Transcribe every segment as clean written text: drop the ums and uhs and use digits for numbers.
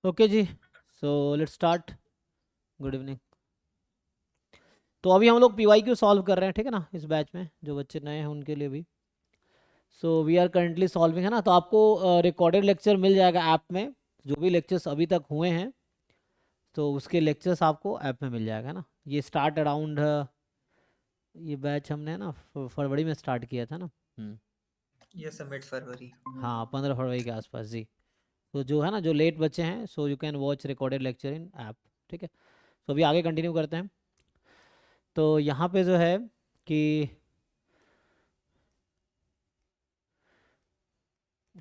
Okay जी, so let's start. Good evening. तो अभी हम लोग पीवाई क्यू सॉल्व कर रहे हैं, ठीक है ना, इस बैच में जो बच्चे नए हैं उनके लिए भी। So we are currently solving, है ना। तो आपको रिकॉर्डेड लेक्चर मिल जाएगा ऐप में, जो भी लेक्चर्स अभी तक हुए हैं तो उसके लेक्चर्स आपको ऐप में मिल जाएगा, है ना। ये स्टार्ट अराउंड, ये बैच हमने ना फरवरी में स्टार्ट किया था ना। ये सबमिट फरवरी। हाँ, 15 फरवरी के आसपास जी। तो जो है ना, जो लेट बच्चे हैं, so you can watch recorded lecture in app, ठीक है। तो अभी आगे कंटिन्यू करते हैं। तो यहाँ पे जो है कि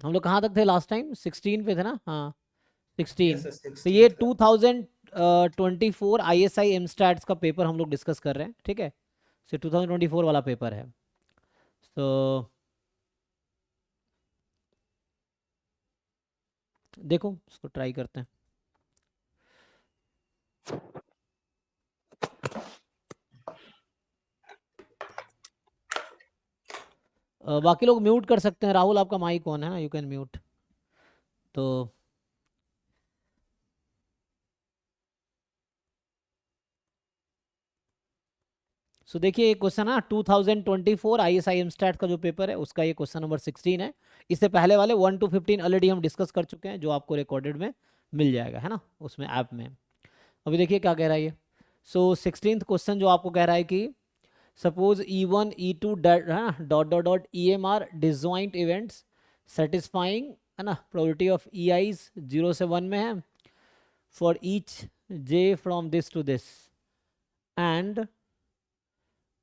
हम लोग कहाँ तक थे लास्ट टाइम, 16 पे थे ना, हाँ 16। यस सर, तो ये 16 का। 2024 ISI एमस्टैट्स का पेपर हम लोग डिस्कस कर रहे हैं, ठीक है। तो 2024 वाला पेपर है। तो देखो इसको ट्राई करते हैं। बाकी लोग म्यूट कर सकते हैं। राहुल, आपका माइक ऑन है ना, यू कैन म्यूट। तो सो देखिए, ये क्वेश्चन ना 2024 ISI एमस्टैट का जो पेपर है उसका ये क्वेश्चन नंबर 16 है। इससे पहले वाले 1 to 15 ऑलरेडी हम डिस्कस कर चुके हैं, जो आपको रिकॉर्डेड में मिल जाएगा, है ना, उसमें ऐप में। अभी देखिए क्या कह रहा है ये। सो 16th क्वेश्चन जो आपको कह रहा है कि suppose E1 E2 dot dot dot EMR disjoint events satisfying, है ना, प्रोबेबिलिटी ऑफ EIs 0 से 1 में है for each J from this to this, and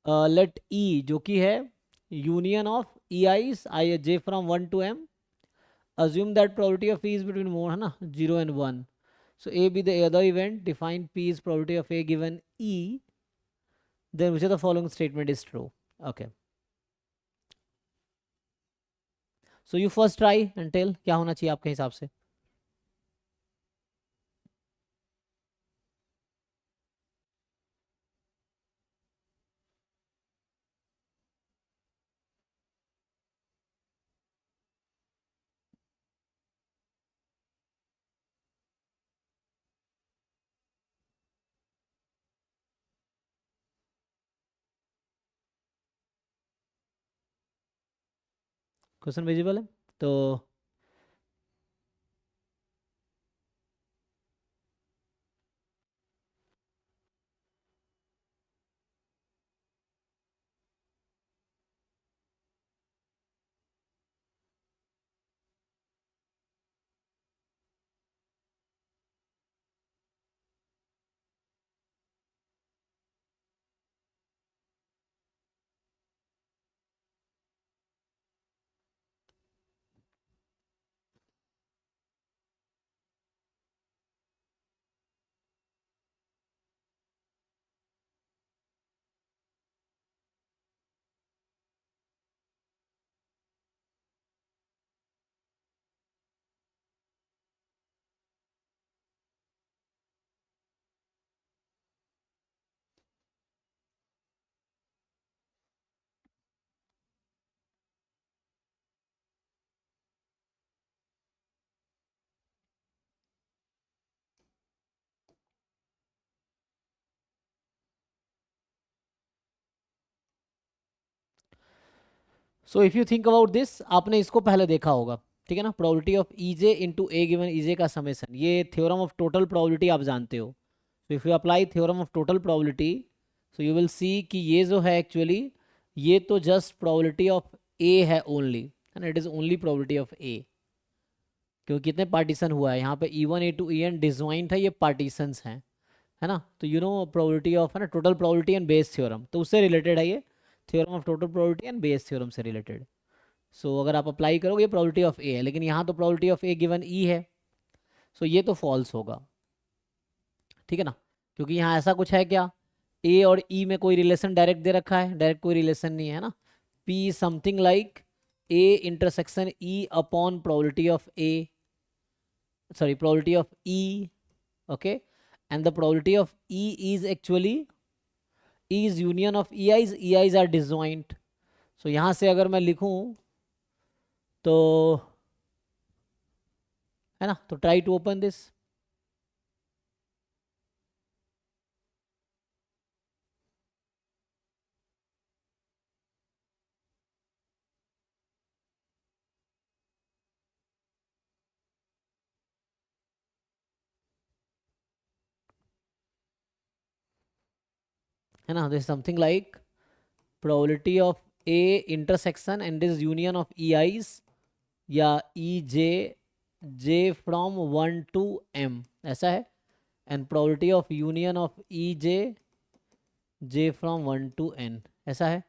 let E जो कि है union of EIs I J फ्रॉम 1 to M, assume that probability of P is between more, है ना, 0 and 1. So A be the other event, define P is probability of A given E, then which of the following statement is true? Okay, so you first try and tell क्या होना चाहिए आपके हिसाब से। Question visible है तो so if you think about this, आपने इसको पहले देखा होगा, ठीक है ना। Probability of EJ into A given EJ का समेसन, ये थ्योरम ऑफ टोटल प्रोबेबिलिटी आप जानते हो। So if you apply theorem of total probability, so you will see कि ये जो है एक्चुअली, ये तो जस्ट प्रोबेबिलिटी ऑफ ए है ओनली, है ना। It is only probability of A, क्योंकि कितने पार्टीशन हुआ है यहाँ पे, E1 E2 EN डिसजॉइंट है, ये पार्टीशंस हैं, है ना। तो यू नो प्रोबेबिलिटी ऑफ, है ना, total probability and Bayes theorem, तो उससे रिलेटेड है ये, theorem of total probability and Bayes theorem से रिलेटेड। सो अगर आप अप्लाई करोगे, ये प्रोबेबिलिटी ऑफ ए है, लेकिन यहाँ तो प्रोबेबिलिटी ऑफ ए गिवन ई है। सो ये तो फॉल्स होगा, ठीक है ना, क्योंकि यहाँ ऐसा कुछ है क्या, ए और ई में कोई रिलेशन डायरेक्ट दे रखा है, डायरेक्ट कोई रिलेशन नहीं है ना। P something like a intersection E upon probability of A, sorry, probability of E, okay, and the probability of E is actually, E is union of EIs, EIs are disjoint. So यहाँ से अगर मैं लिखूं तो, है ना, तो try to open this. है ना, this something like probability of A intersection and this union of E eyes या ई जे फ्रॉम 1 to m, ऐसा है, and probability of union of E J from 1 to n, ऐसा है।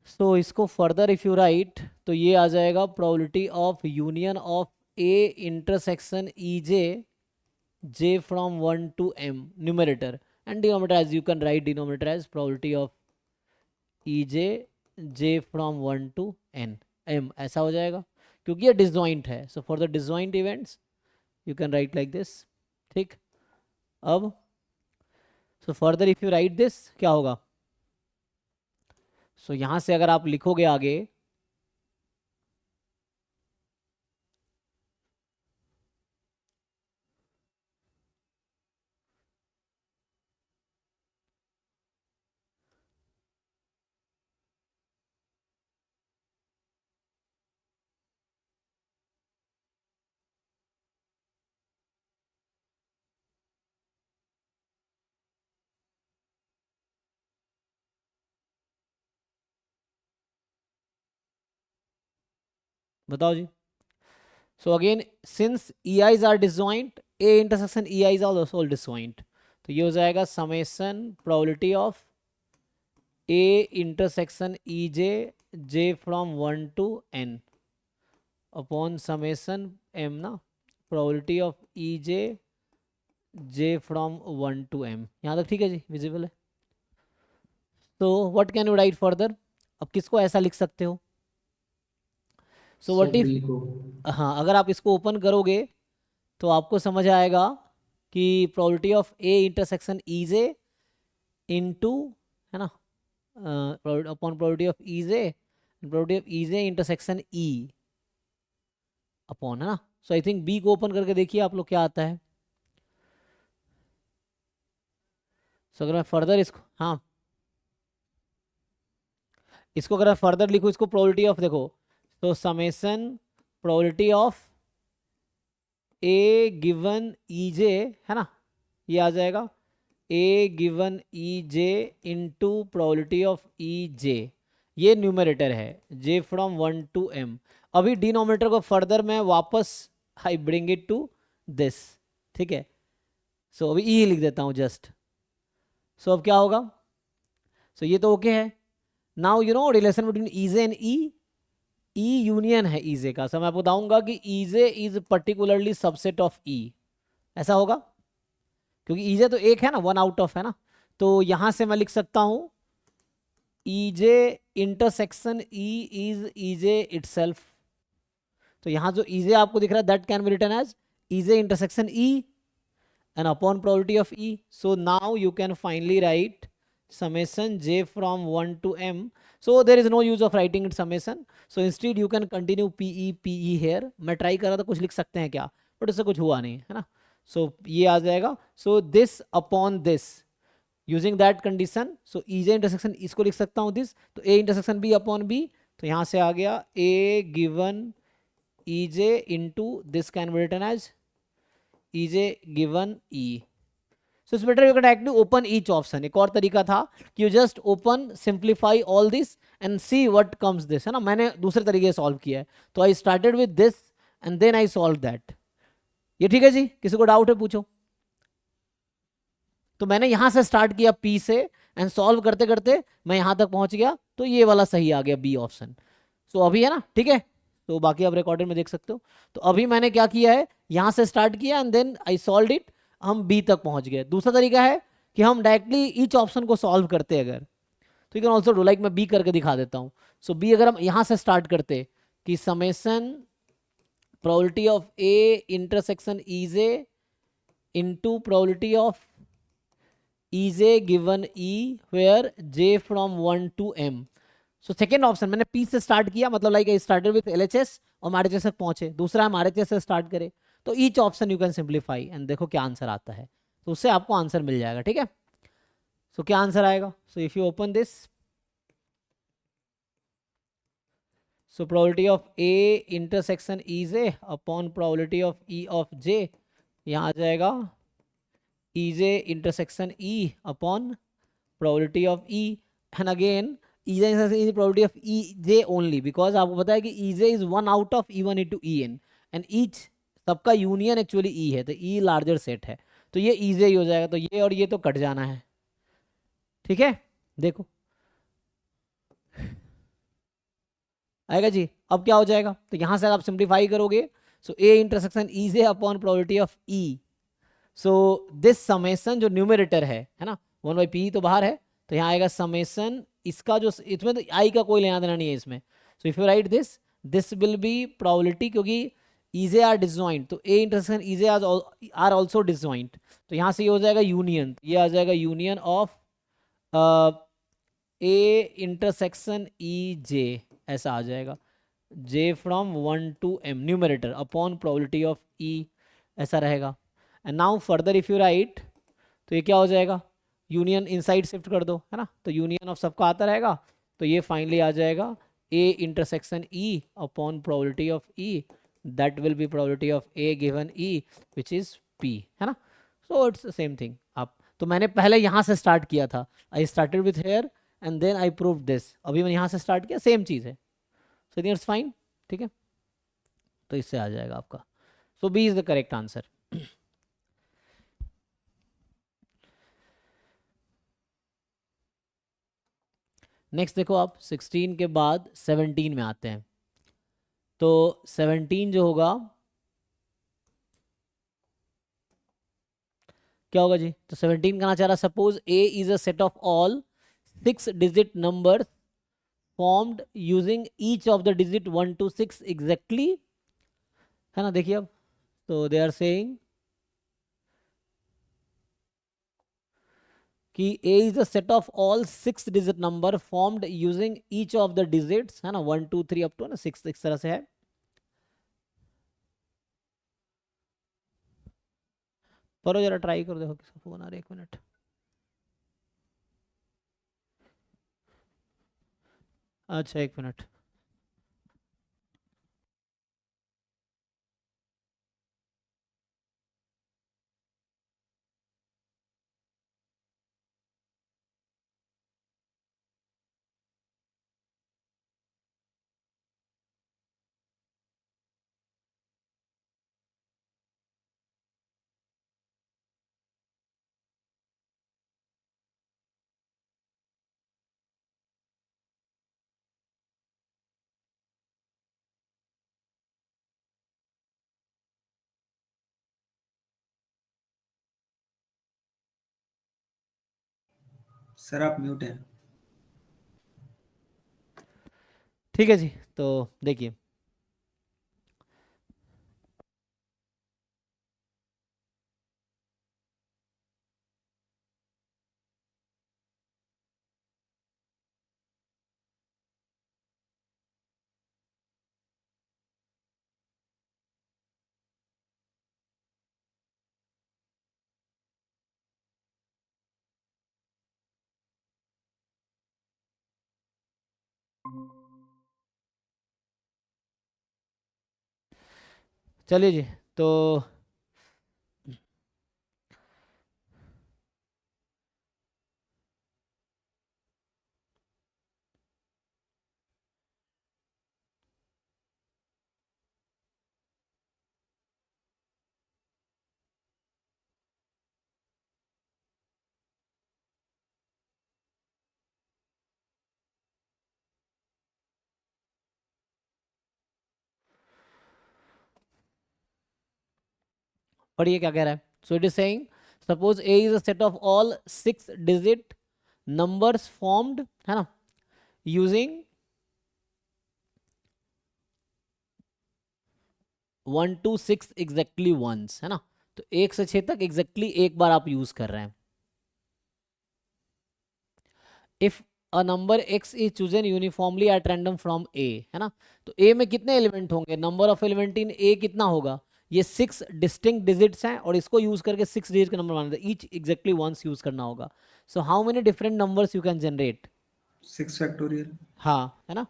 सो इसको further if you right तो ये आ जाएगा probability of union of A intersection E J from 1 to m numerator, and denominator as you can write denominator as probability of E J from 1 to n m, ऐसा हो जाएगा क्योंकि ये disjoint है। So for the disjoint events you can right like this, ठीक। अब so further if you write this क्या होगा, सो यहां से अगर आप लिखोगे आगे, बताओ जी। So again since E i's are disjoint, A intersection E i's are also disjoint, तो ये हो जाएगा summation probability of A intersection E J from 1 to n upon summation m ना, probability of E J from 1 to m। यहाँ तक ठीक है जी, visible है। तो what can you right further, अब किसको ऐसा लिख सकते हो, सो व्हाट इफ, हाँ अगर आप इसको ओपन करोगे तो आपको समझ आएगा कि probability of A intersection E J into, है ना, upon probability of E J, probability of E J intersection E upon, है ना। सो आई थिंक बी को ओपन करके देखिए आप लोग क्या आता है। सो अगर मैं फर्दर इसको, हाँ इसको अगर मैं फर्दर लिखूँ, इसको प्रोबेबिलिटी ऑफ देखो, तो summation probability of A given E J, है ना, ये आ जाएगा A given E J into probability of E J, ये न्यूमरेटर है, जे फ्रॉम 1 to m। अभी डिनोमिनेटर को फर्दर मैं वापस I bring it to this, ठीक है। सो अभी ई लिख देता हूँ जस्ट। सो अब क्या होगा, सो ये तो ओके है। Now you know relation between E J and E, E union है ईजे का। सो मैं बताऊंगा कि E J is particularly subset of E, ऐसा होगा क्योंकि ईजे तो एक है ना, 1 out of है ना, तो यहां से मैं लिख सकता हूं EJ intersection E is EJ itself. तो यहां जो ईजे आपको दिख रहा है that can be written as EJ intersection E and upon probability of E. So now you can finally write summation j from 1 to m. So there is no use of writing it summation. So instead you can continue PE here. मैं try कर रहा था कुछ लिख सकते हैं क्या, but उससे कुछ हुआ नहीं, है ना। So ये आ जाएगा, so this upon this using that condition, so EJ intersection इसको लिख सकता हूँ this, तो A intersection B upon B, तो यहाँ से आ गया A given EJ into this can be written as EJ given E. So it's better you can directly open each option. एक और तरीका था कि you just open simplify all this and see what comes this, है ना। मैंने दूसरे तरीके से सॉल्व किया है, तो I started with this and then I solved that। ये ठीक है जी, किसी को डाउट है पूछो। तो मैंने यहां से स्टार्ट किया P से एंड सॉल्व करते करते मैं यहां तक पहुंच गया, तो ये वाला सही आ गया बी ऑप्शन। सो अभी है ना, ठीक है, तो बाकी आप रिकॉर्डेड में देख सकते हो। तो अभी मैंने क्या किया है, यहां से स्टार्ट किया and then I solve it, हम बी तक पहुंच गए। दूसरा तरीका है कि हम डायरेक्टली ईच ऑप्शन को सॉल्व करते अगर, तो you can also do, like मैं बी करके दिखा देता हूं। सो बी अगर हम यहां से स्टार्ट करते कि summation probability of A intersection EJ into probability of EJ given E where J from 1 to m। So second option मैंने पी से स्टार्ट किया, मतलब like I started with LHS और आरएचएस तक पहुंचे। दूसरा हम आरएचएस से स्टार्ट करें, तो each option you can simplify and देखो क्या आंसर आता है, तो उससे आपको आंसर मिल जाएगा, ठीक है। सो क्या आंसर आएगा, so if you open this, so probability of A intersection E J upon probability of E of J, यहाँ आ जाएगा E J intersection E upon probability of E, and again EJ intersection is the probability of EJ only, because आपको पता है कि EJ is one out of E1 into EN, and each सबका union actually E है, तो E larger set है, तो ये EJ ही हो जाएगा, तो ये और ये तो कट जाना है, ठीक है। देखो आएगा जी। अब क्या हो जाएगा, तो यहां से आप सिंप्लीफाई करोगे, so A intersection EJ upon probability of E, so this summation जो न्यूमरेटर है ना, 1/p तो बाहर है, तो यहाँ आएगा समेशन इसका जो, इसमें तो आई का कोई लेना देना नहीं है इसमें, so if you write this, this will be probability, क्योंकि EJ आर डिसजॉइंट, तो A intersection EJ are also disjoint, तो यहाँ से ये हो जाएगा यूनियन, ये आ जाएगा union of A intersection EJ, ऐसा आ जाएगा, J फ्रॉम 1 to M numerator upon probability of E, ऐसा रहेगा। And now further if you right, तो ये क्या हो जाएगा, यूनियन इनसाइड शिफ्ट कर दो, है ना, तो यूनियन ऑफ सबका आता रहेगा, तो ये फाइनली आ जाएगा A intersection E upon probability of E, that will be probability of A given E which is P, है ना। So it's same thing. आप तो मैंने पहले यहाँ से स्टार्ट किया था, I started with here and then I prove this, अभी मैंने यहाँ से स्टार्ट किया, सेम चीज़ है, सो इट्स फाइन, ठीक है, तो इससे आ जाएगा आपका, so B is the correct answer. Next देखो आप 16 के बाद 17 में आते हैं, तो 17 जो होगा क्या होगा जी, तो 17 कहना चाह रहा, suppose A is a set of all 6 digit number formed using each of the digit 1 to 6 exactly, है ना। देखिए अब, तो दे आर सेइंग कि A is a set of all 6 digit number formed using each of the digits, है ना, 1 2 3 up to ना 6, इस तरह से है। करो जरा ट्राई कर, देखो किसका फोन आ रहा है, 1 मिनट। अच्छा 1 मिनट। सर आप म्यूट हैं। ठीक है जी, तो देखिए चलिए जी, तो पढ़िए क्या कह रहा है। So it is saying suppose A is a set of all 6 digit numbers formed, है ना, यूजिंग 1 to 6 एग्जैक्टली वंस, है ना, तो 1 से 6 तक एग्जैक्टली एक बार आप यूज कर रहे हैं। If a number x is chosen uniformly at random from a, है ना, तो a में कितने एलिमेंट होंगे, number of element in a कितना होगा, ये 6 डिस्टिंक्ट डिजिट्स हैं, और इसको यूज करके 6 डिजिट का नंबर बनाना है, ईच एग्जैक्टली वंस यूज करना होगा। So how many different numbers you can generate, 6 factorial. हाँ, है ना,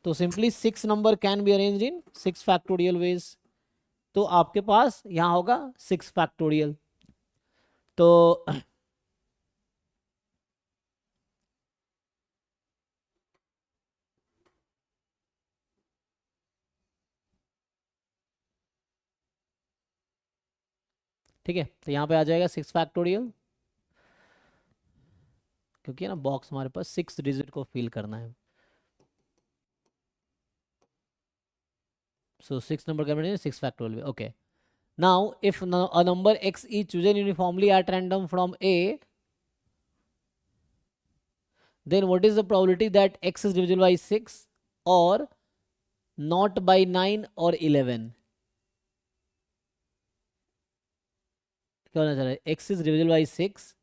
तो simply 6 number can be arranged in 6 factorial veg, तो आपके पास यहाँ होगा 6 फैक्टोरियल। तो ठीक है, तो यहाँ पे आ जाएगा 6 फैक्टोरियल, क्योंकि है ना बॉक्स हमारे पास 6 डिजिट को फिल करना है। सो 6 नंबर का 6 factorial. Okay, now if a number x is chosen uniformly at random from a, then what is the probability that x is divisible by 6 or not by 9 or 11? क्या होना चाह रहा है? x is divisible by 6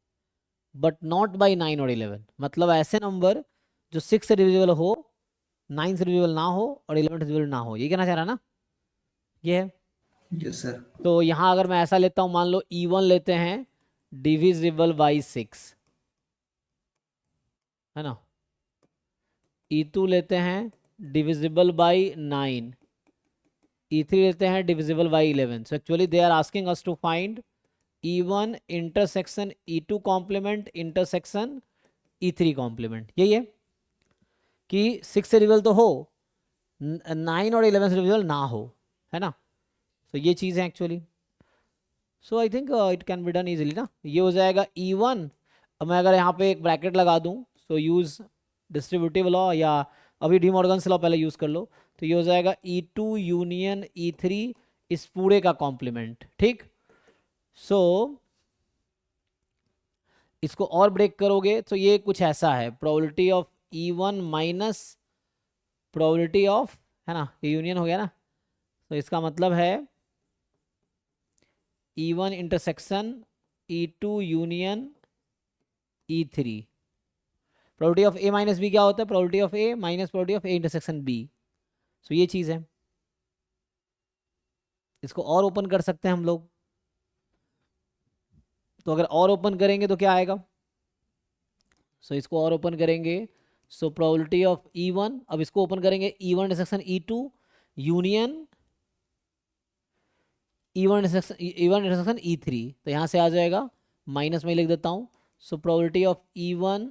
but not by 9 और 11, मतलब ऐसे number जो 6 से डिविजिबल हो, 9 से डिविजिबल ना हो और 11 से डिविजिबल ना हो, ये कहना चाह रहा है ना, ये है। Yes, sir. तो यहाँ अगर मैं ऐसा लेता हूँ, मान लो E1 लेते हैं डिविजिबल बाई 6, है ना, E2 लेते हैं डिविजिबल बाई 9, E3 लेते हैं divisible by 11। So actually they are asking us to find E1 intersection E2 complement intersection E3 complement. यही है कि 6 से डिविजिबल तो हो, 9 और 11 से डिविजिबल ना हो, है ना। तो ये चीज़ है actually. So I think it can be done easily ना। ये हो जाएगा E1, अब मैं अगर यहाँ पे एक ब्रैकेट लगा दूँ, सो यूज़ डिस्ट्रीब्यूटिव लॉ, या अभी डी मॉर्गन्स लॉ पहले यूज़ कर लो, तो ये हो जाएगा E2 यूनियन E3 इस पूरे का कॉम्प्लीमेंट। ठीक, सो इसको और ब्रेक करोगे तो ये कुछ ऐसा है, probability of E1 minus probability of, है ना, ये यूनियन हो गया ना, तो इसका मतलब है E1 intersection E2 union E3। Probability of A minus B क्या होता है? Probability of A minus probability of A intersection B। So ये चीज़ है। इसको और ओपन कर सकते हैं हम लोग, तो अगर और ओपन करेंगे तो क्या आएगा? सो इसको और ओपन करेंगे, सो प्रोबेबिलिटी ऑफ E1, अब इसको ओपन करेंगे E1 intersection E2 union E1 intersection E3, तो यहाँ से आ जाएगा माइनस में लिख देता हूँ। सो probability of E1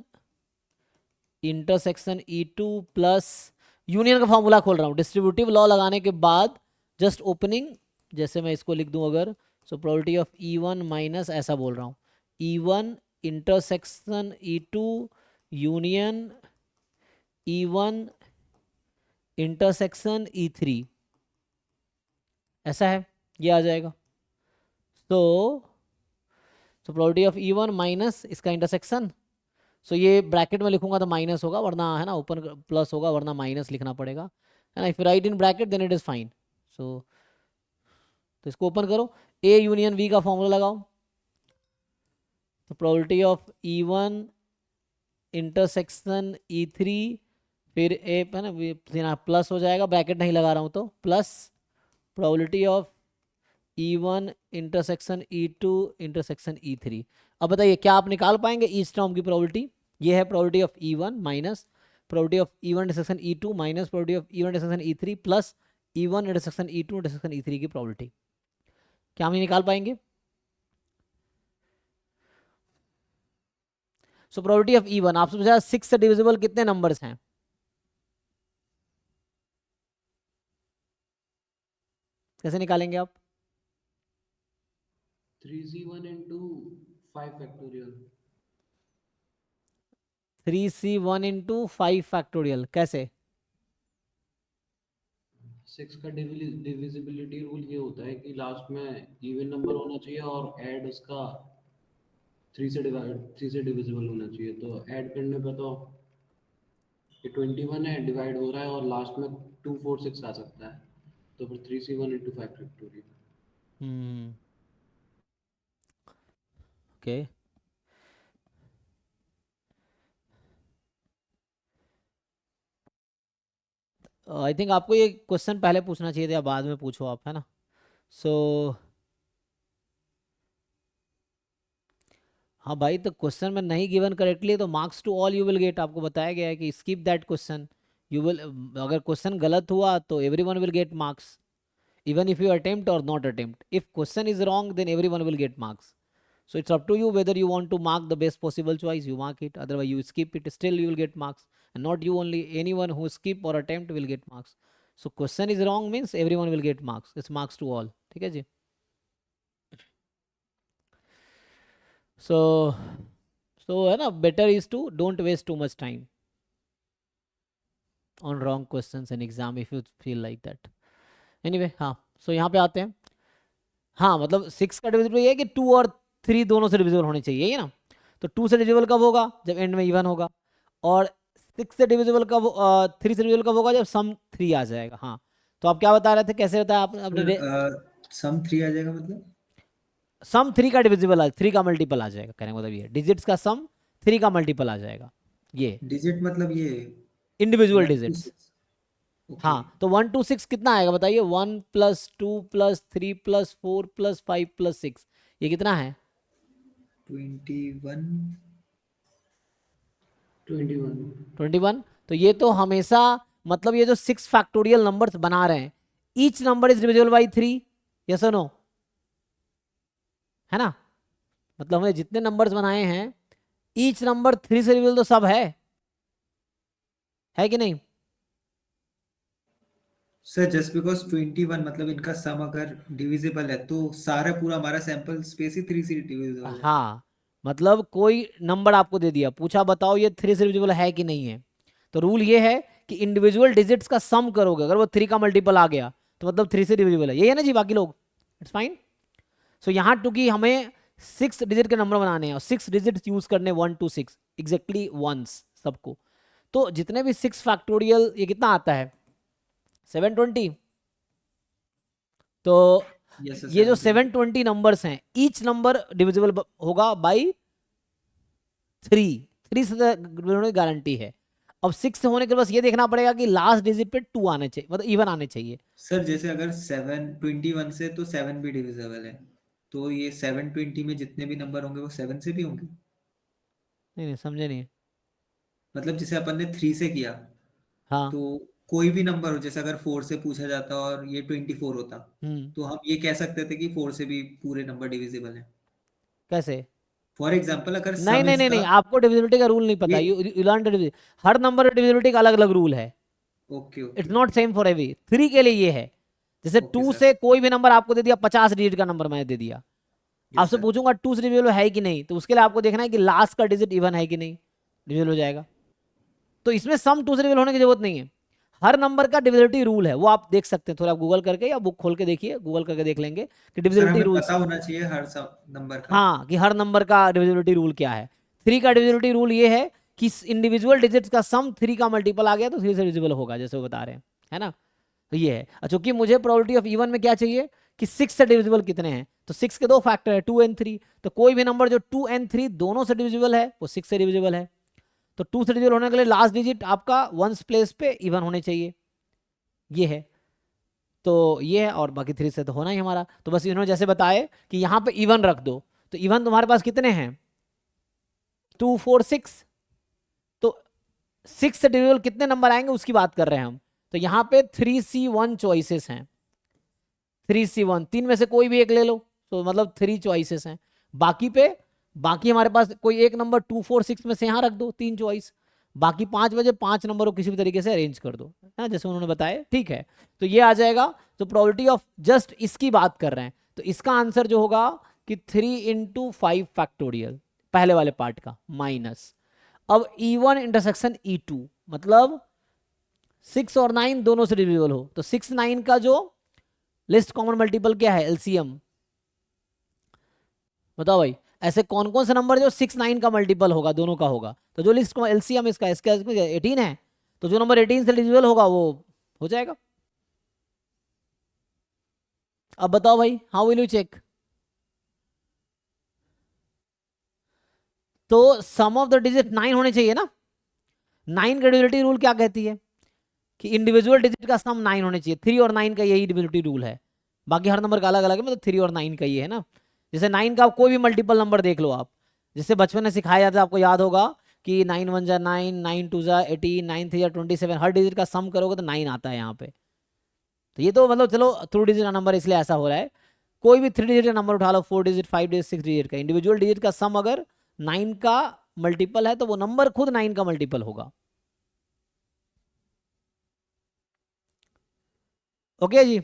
intersection E2 plus union का फॉर्मूला खोल रहा हूँ, डिस्ट्रीब्यूटिव लॉ लगाने के बाद जस्ट ओपनिंग, जैसे मैं इसको लिख दूँ अगर, सो प्रोबेबिलिटी ऑफ E1 माइनस, ऐसा बोल रहा हूँ, E1 intersection E2 union E1 intersection E3, ऐसा है, ये आ जाएगा। तो प्रोबेबिलिटी ऑफ E1 माइनस इसका इंटरसेक्शन, सो ये ब्रैकेट में लिखूंगा तो माइनस होगा, वरना है ना ओपन प्लस होगा, वरना माइनस लिखना पड़ेगा, है ना। If write in bracket then it is fine. So तो इसको ओपन करो, ए यूनियन बी का फॉर्मूला लगाओ, तो probability of E1 intersection E3, फिर ए, है ना, प्लस हो जाएगा, ब्रैकेट नहीं लगा रहा हूँ तो plus probability of E1 intersection E2 intersection E3। अब बताइए क्या आप निकाल पाएंगे ईच टर्म की प्रोबेबिलिटी? ये है probability of E1 minus probability of E1 intersection E2 minus probability of E1 intersection E3 plus E1 intersection E2 intersection E3 की प्रोबेबिलिटी। क्या हम ये निकाल पाएंगे? सो प्रोबेबिलिटी ऑफ E1 आपसे पूछा 6 से डिविजिबल कितने नंबर्स हैं? कैसे निकालेंगे आप? 3C1 into 5 factorial। 3C1 into 5 factorial, कैसे? 6 का डिविजिबिलिटी रूल ये होता है कि लास्ट में इवन नंबर होना चाहिए और ऐड उसका 3 से डिविजिबल होना चाहिए। तो ऐड करने पे तो ये 21 है, डिवाइड हो रहा है और लास्ट में 246 आ सकता है, तो फिर 3C1 into 5 factorial. Okay, I think आपको ये क्वेश्चन पहले पूछना चाहिए था, या बाद में पूछो आप, है ना। सो हाँ भाई, तो क्वेश्चन में नहीं गिवन करेक्टली तो marks to all you will get, आपको बताया गया है कि skip that question, you will, अगर क्वेश्चन गलत हुआ तो everyone will get marks, even if you attempt or not attempt. If question is wrong, then everyone will get marks. So it's up to you whether you want to mark the best possible choice, you mark it, otherwise you skip it, still you will get marks. And not you only, anyone who skip or attempt will get marks. So question is wrong means everyone will get marks. It's marks to all. ठीक है जी। So है ना, better is to don't waste too much time on wrong questions in exam if you feel like that. Anyway हाँ, सो यहाँ पे आते हैं। हाँ मतलब 6 का डिविजिबल ये है कि 2 और 3 दोनों से डिविजिबल होने चाहिए, ये ना। तो 2 से डिविजिबल कब होगा? जब एंड में इवन होगा। और 6 से डिविजिबल कब 3 से डिविजिबल कब होगा? जब सम 3 आ जाएगा। हाँ, तो आप क्या बता रहे थे, कैसे बताया आपने? सम 3 आ जाएगा मतलब सम 3 का डिविजिबल 3 का मल्टीपल आ जाएगा, कहने का मतलब ये डिजिट्स का सम 3 का मल्टीपल आ जाएगा, ये डिजिट मतलब ये इंडिविजुअल 1 to डिजिट्स। 6। ओके, हाँ, तो 1 to 6 कितना आएगा बताइए? 1 + 2 + 3 + 4 + 5 + 6, ये कितना है? 21। 21। 21। तो ये तो हमेशा, मतलब ये जो 6 फैक्टोरियल नंबर्स बना रहे हैं, each number is divisible by 3, yes और नो? है ना, मतलब हमने जितने नंबर्स बनाए हैं, ईच नंबर 3 से डिविजिबल तो सब है कि नहीं? सर जस्ट बिकॉज 21 मतलब इनका सम अगर डिविजिबल है तो सारा पूरा हमारा सैंपल स्पेस ही 3 से डिविजिबल है। हाँ, मतलब कोई नंबर आपको दे दिया, पूछा बताओ ये 3 से डिविजिबल है कि नहीं है, तो रूल ये है कि इंडिविजुअल डिजिट्स का सम करोगे, अगर वो 3 का मल्टीपल आ गया तो मतलब 3 से डिविजिबल है, ये है ना जी बाकी लोग? It's fine. सो यहाँ टूकी हमें 6 डिजिट के नंबर बनाने हैं और 6 डिजिट यूज करने 1 to 6 एग्जैक्टली वंस सबको। तो जितने भी 6 फैक्टोरियल, ये कितना आता है? 720। तो यस सर, ये जो 720। 720 नंबर्स हैं, ईच नंबर डिविजिबल होगा बाई 3। 3 से डिविजिबल की गारंटी है। अब 6 से होने के बाद ये देखना पड़ेगा कि लास्ट डिजिट पे 2 आने चाहिए, मतलब इवन आने चाहिए। सर जैसे अगर 21 से तो 7 भी डिविजिबल है, तो ये 720 में जितने भी नंबर होंगे वो 7 से भी होंगे। नहीं नहीं, समझे नहीं। मतलब जैसे अपन ने 3 से किया, हाँ। तो कोई भी नंबर हो, जैसे अगर 4 से पूछा जाता और ये 24 होता, हम्म। तो हम ये कह सकते थे कि 4 से भी पूरे नंबर डिविजिबल है। कैसे? फॉर एग्जाम्पल अगर नहीं सम नहीं नहीं इसका नहीं, आपको डिविजिबिलिटी का रूल नहीं पता, ये you learn divisibility. Her number divisibility का अलग अलग रूल है। Okay it's okay not same for every. 3 के लिए ये है, जैसे ओके 2 सर। से कोई भी नंबर आपको दे दिया, 50 डिजिट का नंबर मैंने दे दिया, यस आपसे सर। पूछूंगा 2 से डिविजिबल है कि नहीं, तो उसके लिए आपको देखना है कि लास्ट का डिजिट इवन है कि नहीं, डिविजिबल हो जाएगा। तो इसमें सम 2 से डिविजिबल होने की जरूरत नहीं है। हर नंबर का डिविजिबिलिटी रूल है, वो आप देख सकते हैं, थोड़ा आप गूगल करके या बुक खोल के देखिए, गूगल करके देख लेंगे कि सर डिविजिबिलिटी हमें रूल्स। पता होना चाहिए हर नंबर का। हाँ, कि हर नंबर का डिविजिबिलिटी रूल क्या है। 3 का यस। डिविजिबिलिटी रूल ये है कि इंडिविजुअल डिजिट्स का सम 3 का मल्टीपल आ गया तो 3 से डिविजिबल होगा, जैसे वो बता रहे हैं, है ना। तो ये है। चूंकि मुझे प्रोबेबिलिटी ऑफ इवन में क्या चाहिए कि 6 से डिविजिबल कितने हैं, तो 6 के 2 फैक्टर है, 2 and 3। तो कोई भी नंबर जो 2 and 3 दोनों से डिविजिबल है वो 6 से डिविजिबल है। तो 2 से डिविजिबल होने के लिए लास्ट डिजिट आपका वंस प्लेस पे इवन होने चाहिए, ये है। तो ये है, और बाकी 3 से तो होना ही हमारा। तो बस इन्होंने जैसे बताए कि यहाँ पे इवन रख दो, तो इवन तुम्हारे पास कितने हैं? 2 4 6। तो 6 से डिविजिबल कितने नंबर आएंगे उसकी बात कर रहे हैं हम। तो यहाँ पे 3C1 चॉइसेस हैं। 3C1, 3 में से कोई भी एक ले लो, तो मतलब 3 चॉइसेस हैं। बाकी पे, बाकी हमारे पास कोई एक नंबर 2 4 6 में से यहाँ रख दो, 3 चॉइस। बाकी 5 बजे 5 नंबर को किसी भी तरीके से अरेंज कर दो, है जैसे उन्होंने बताया, ठीक है। तो ये आ जाएगा। तो प्रोबेबिलिटी ऑफ जस्ट इसकी बात कर रहे हैं, तो इसका आंसर जो होगा कि 3 × 5 फैक्टोरियल, पहले वाले पार्ट का माइनस। अब E1 इंटरसेक्शन E2, मतलब 6 और 9 दोनों से डिविजिबल हो, तो 6 9 का जो लिस्ट कॉमन मल्टीपल क्या है, एलसीएम बताओ भाई। ऐसे कौन कौन से नंबर जो 6 9 का मल्टीपल होगा, दोनों का होगा, तो जो लिस्ट एलसीएम इसका 18 है, तो जो नंबर 18 से डिविजिबल होगा वो हो जाएगा। अब बताओ भाई, हाउ विल यू चेक? तो सम ऑफ द डिजिट 9 होने चाहिए ना। 9 का डिविजिबिलिटी रूल क्या कहती है कि इंडिविजुअल डिजिट का सम 9 होने चाहिए। 3 और 9 का यही डिविजिबिलिटी रूल है, बाकी हर नंबर का अलग अलग है, मतलब 3 और 9 का ये है ना। जैसे 9 का कोई भी मल्टीपल नंबर देख लो आप, जैसे बचपन में सिखाया जाता है, आपको याद होगा कि 9 1 जा 9, 9 2 जा 18, 9 3 जा 27, हर डिजिट का सम करोगे तो 9 आता है यहाँ पे। तो ये तो मतलब चलो थ्रू डिजिट का नंबर इसलिए ऐसा हो रहा है। कोई भी 3 डिजिट का नंबर उठा लो, 4 डिजिट 5 डिजिट 6 डिजिट का, इंडिविजुअल डिजिट का सम अगर 9 का मल्टीपल है तो वो नंबर खुद 9 का मल्टीपल होगा। ओके जी।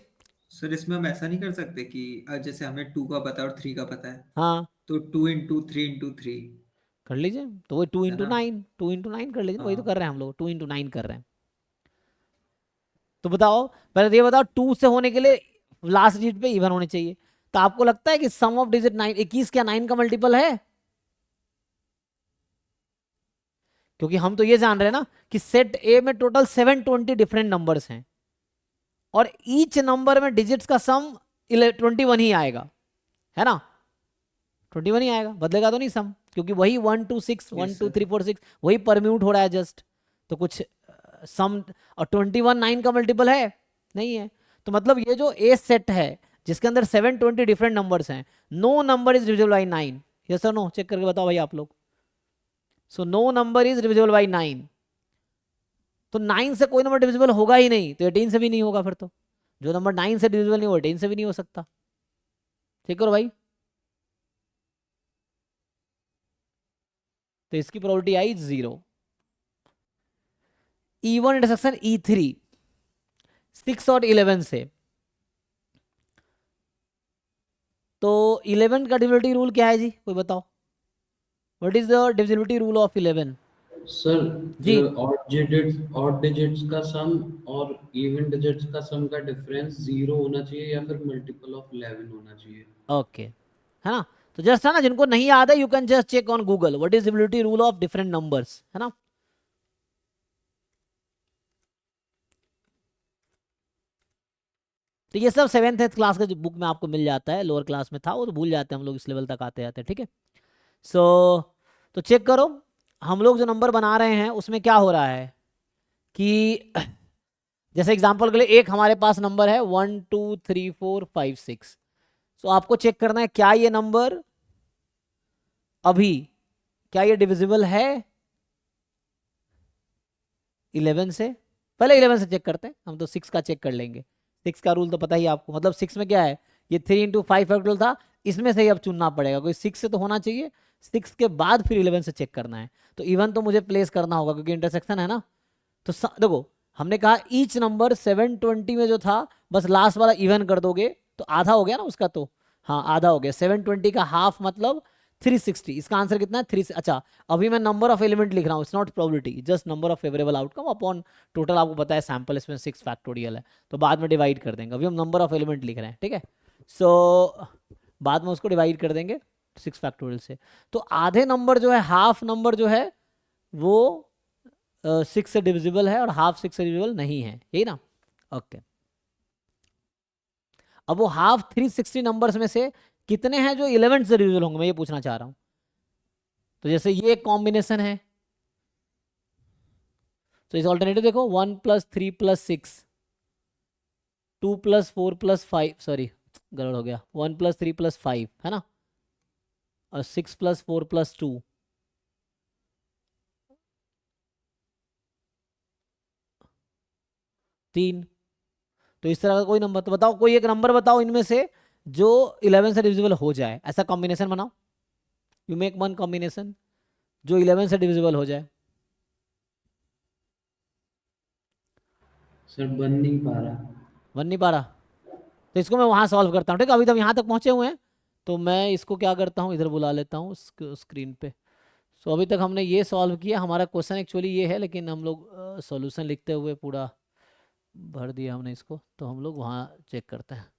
सर इसमें हम ऐसा नहीं कर सकते कि जैसे हमें 2 का पता है और 3 का पता है, हाँ तो 2 इंटू 3 इंटू 3, कर लीजिए, तो वही 2 है इंटू ना? नाइन 2 इंटू 9 कर लीजिए ना, वही तो हाँ कर रहे हैं हम लोग, 2 इंटू 9 कर रहे हैं। तो बताओ, पहले तो ये बताओ 2 से होने के लिए लास्ट डिजिट पे इवन होने चाहिए। तो आपको लगता है कि सम ऑफ डिजिट 9, 21 क्या 9 का मल्टीपल है? क्योंकि हम तो ये जान रहे हैं ना कि सेट ए में टोटल 720 डिफरेंट नंबर्स हैं और ईच नंबर में डिजिट्स का सम 21 ही आएगा, है ना? 21 ही आएगा, बदलेगा तो नहीं सम, क्योंकि वही 1 2 6 1 यस 2 सर। 3 4 6 वही परम्यूट हो रहा है जस्ट। तो कुछ सम, और 21 9 का मल्टीपल है नहीं है। तो मतलब ये जो ए सेट है जिसके अंदर 720 डिफरेंट नंबर्स हैं, no number is divisible by 9। Yes और नो, चेक करके बताओ भाई आप लोग। So no number is divisible by 9। तो 9 से कोई नंबर डिविजिबल होगा ही नहीं, तो 18 से भी नहीं होगा। फिर तो जो नंबर 9 से डिविजिबल नहीं हो 18 से भी नहीं हो सकता। ठीक करो भाई। तो इसकी प्रोबेबिलिटी आई 0। E1 इंटरसेक्शन E3 6 और 11 से, तो 11 का डिविजिबिलिटी रूल क्या है जी, कोई बताओ? What is the divisibility rule of 11? Sir जी ऑड डिजिट्स का सम और इवन डिजिट्स का सम का डिफरेंस 0 होना चाहिए या फिर मल्टीपल ऑफ 11 होना चाहिए। ओके, है ना? तो जस्ट है ना, जिनको नहीं याद है you can just check on Google what is divisibility rule of different numbers, है ना? तो ये सब 7th क्लास का जो बुक में आपको मिल जाता है, लोअर क्लास में था वो तो भूल जाते हैं हम लोग इस लेवल तक आते आते, ठीक है? सो तो चेक करो, हम लोग जो नंबर बना रहे हैं उसमें क्या हो रहा है कि जैसे एग्जांपल के लिए एक हमारे पास नंबर है 1 2 3 4 5 6। सो आपको चेक करना है क्या ये नंबर अभी, क्या ये डिविजिबल है 11 से? पहले 11 से चेक करते हैं, हम तो 6 का चेक कर लेंगे। 6 का रूल तो पता ही है आपको, मतलब 6 में क्या है, ये 3 इंटू 5 फैक्टोरियल था, इसमें से ही अब चुनना पड़ेगा, कोई 6 से तो होना चाहिए, 6 के बाद फिर 11 से चेक करना है। तो इवन तो मुझे प्लेस करना होगा क्योंकि इंटरसेक्शन है ना। तो देखो, हमने कहा ईच नंबर 720 में जो था बस लास्ट वाला इवन कर दोगे तो आधा हो गया ना उसका, तो हाँ आधा हो गया। 720 का हाफ मतलब 360। इसका आंसर कितना है? 3। अच्छा, अभी मैं नंबर ऑफ एलिमेंट लिख रहा हूँ, it's not probability, just number of favourable outcome upon total. आपको पता है सैंपल इसमें 6 फैक्टोरियल है, तो बाद में डिवाइड कर देंगे, अभी हम नंबर ऑफ एलिमेंट लिख रहे हैं, ठीक है? सो बाद में उसको डिवाइड कर देंगे 6 फैक्टोरियल से। तो आधे नंबर जो है, हाफ नंबर जो है वो 6 से डिविजिबल है और हाफ 6 से डिविजिबल नहीं है, यही ना? ओके, अब वो हाफ 360 नंबर्स में से कितने हैं जो 11 से डिविजिबल होंगे, मैं ये पूछना चाह रहा हूं। तो जैसे ये एक कॉम्बिनेशन है, तो इस ऑल्टरनेटिव देखो 1 + 3 + 6, 2 + 4 + 5, सॉरी गड़बड़ हो गया, 1 + 3 + 5 है ना, और 6 + 4 + 2, 3। तो इस तरह का कोई नंबर, तो बताओ कोई एक नंबर बताओ इनमें से जो 11 से डिविजिबल हो जाए, ऐसा कॉम्बिनेशन बनाओ। यू मेक वन कॉम्बिनेशन जो 11 से डिविजिबल हो जाए। सर बन नहीं पा रहा। बन नहीं पा रहा? तो इसको मैं वहां सॉल्व करता हूँ, ठीक है? अभी तक यहाँ तक पहुंचे हुए हैं, तो मैं इसको क्या करता हूँ, इधर बुला लेता हूँ स्क्रीन पे। सो अभी तक हमने ये सॉल्व किया, हमारा क्वेश्चन एक्चुअली ये है, लेकिन हम लोग सॉल्यूशन लिखते हुए पूरा भर दिया हमने इसको, तो हम लोग वहाँ चेक करते हैं।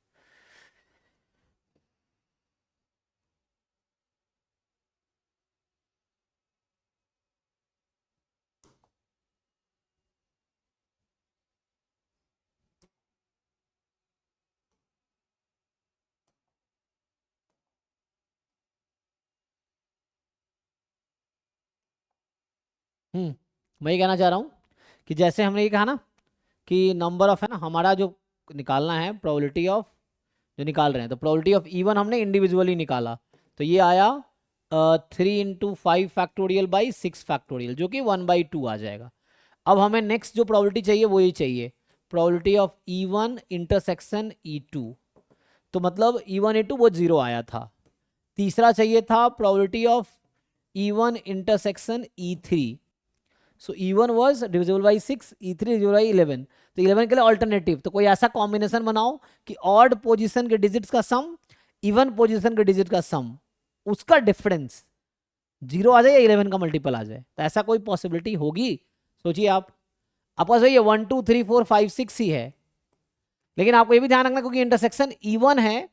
मैं ये कहना चाह रहा हूँ कि जैसे हमने ये कहा ना कि नंबर ऑफ, है ना, हमारा जो निकालना है प्रोबेबिलिटी ऑफ, जो निकाल रहे हैं, तो प्रोबेबिलिटी ऑफ इवन हमने इंडिविजुअली निकाला, तो ये आया 3 इंटू 5 फैक्टोरियल बाई 6 फैक्टोरियल, जो कि 1/2 आ जाएगा। अब हमें नेक्स्ट जो प्रोबेबिलिटी चाहिए वो ये चाहिए, probability of E1 intersection E2। तो मतलब E1 E2 वो 0 आया था। तीसरा चाहिए था probability of E1 intersection E3। So E1 was divisible by 6, E3 divisible by 11। तो 11 के लिए ऑल्टरनेटिव, तो कोई ऐसा कॉम्बिनेशन बनाओ कि ऑड पोजीशन के डिजिट्स का सम इवन पोजीशन के डिजिट का सम, उसका डिफरेंस 0 आ जाए या 11 का मल्टीपल आ जाए। तो ऐसा कोई पॉसिबिलिटी होगी? सोचिए आप, आपके पास ये 1 2 3 4 5 6 ही है, लेकिन आपको ये भी ध्यान रखना क्योंकि इंटरसेक्शन इवन है,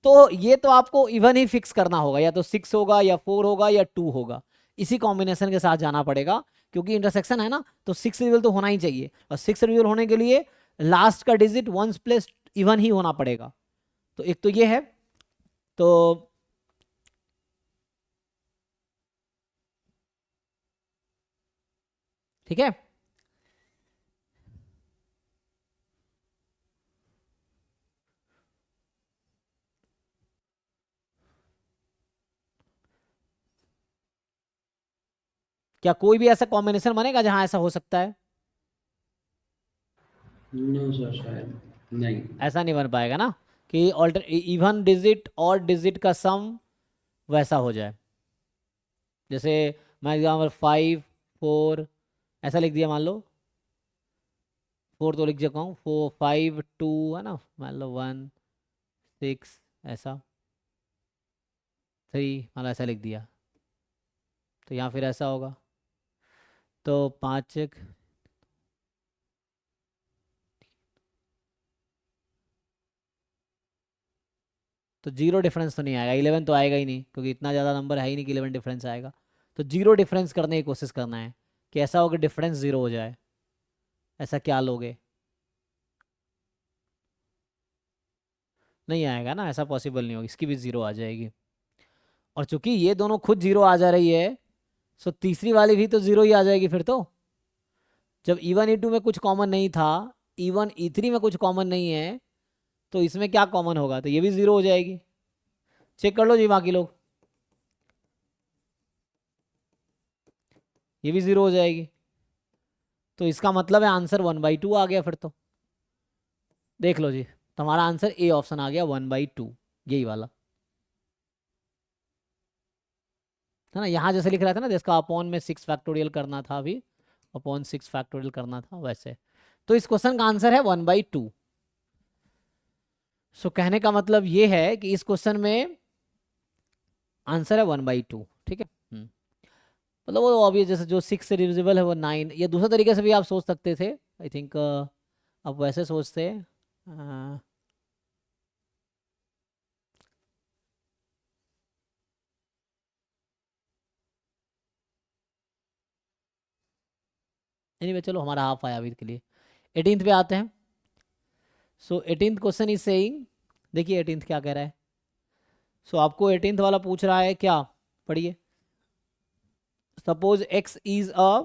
तो ये तो आपको इवन ही फिक्स करना होगा, या तो 6 होगा या 4 होगा या 2 होगा, इसी कॉम्बिनेशन के साथ जाना पड़ेगा क्योंकि इंटरसेक्शन है ना, तो 6 रिविजल तो होना ही चाहिए, और 6 रिविजल होने के लिए लास्ट का digit ones plus even he होना पड़ेगा। तो एक तो ये है, तो ठीक है। क्या कोई भी ऐसा कॉम्बिनेशन बनेगा जहां ऐसा हो सकता है? नो सर, शायद नहीं। ऐसा नहीं बन पाएगा ना कि ऑल्टर इवन डिजिट और डिजिट का सम वैसा हो जाए। जैसे मैं एग्जाम्पल 5 4 ऐसा लिख दिया, मान लो 4 तो लिख चुका हूँ, 4 5 2 है ना, मान लो 1 6 ऐसा 3 मान लो ऐसा लिख दिया, तो यहाँ फिर ऐसा होगा, तो 5 तो जीरो डिफरेंस तो नहीं आएगा, 11 तो आएगा ही नहीं क्योंकि इतना ज़्यादा नंबर है ही नहीं कि 11 डिफरेंस आएगा। तो जीरो डिफरेंस करने की कोशिश करना है कि ऐसा हो कि डिफरेंस जीरो हो जाए। ऐसा क्या लोगे? नहीं आएगा ना, ऐसा पॉसिबल नहीं होगा, इसकी भी जीरो आ जाएगी। और चूंकि ये दोनों खुद जीरो आ जा रही है, सो तीसरी वाली भी तो जीरो ही आ जाएगी फिर तो। जब E1 E2 में कुछ कॉमन नहीं था, E1 E3 में कुछ कॉमन नहीं है, तो इसमें क्या कॉमन होगा? तो ये भी जीरो हो जाएगी। चेक कर लो जी बाकी लोग, ये भी जीरो हो जाएगी। तो इसका मतलब है आंसर 1/2 आ गया फिर तो। देख लो जी, तुम्हारा आंसर ए ऑप्शन आ गया 1/2, यही वाला है ना। यहाँ जैसे लिख रहा था ना, जिसका अपॉन में 6 फैक्टोरियल करना था, अभी अपॉन 6 फैक्टोरियल करना था वैसे। तो इस क्वेश्चन का आंसर है 1/2। सो कहने का मतलब ये है कि इस क्वेश्चन में आंसर है 1/2, ठीक है। मतलब वो अभी जैसे जो 6 से डिविजिबल है वो 9, या दूसरे तरीके से भी आप सोच सकते थे, आई थिंक आप वैसे सोचते एनीवे चलो हमारा हाफ आया अभी के लिए। 18th पे आते हैं। सो 18th क्वेश्चन इज सेइंग, देखिए 18th क्या कह रहा है। सो आपको 18th वाला पूछ रहा है क्या, पढ़िए। Suppose x is a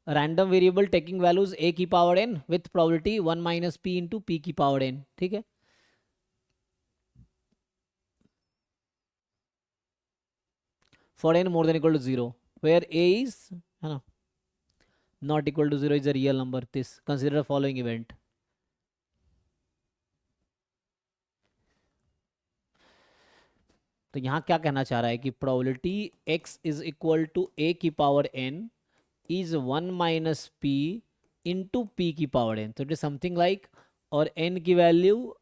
random variable taking values a की power n with probability 1 minus p into p की पावर n, ठीक है। For n more than equal to 0 where a is, है ना, not equal to 0 is a real number, this consider following event. तो यहाँ क्या कहना चाह रहा है कि probability x is equal to a की power n is 1 minus p into p की पावर n। तो इट इज समथिंग लाइक, और n की वैल्यू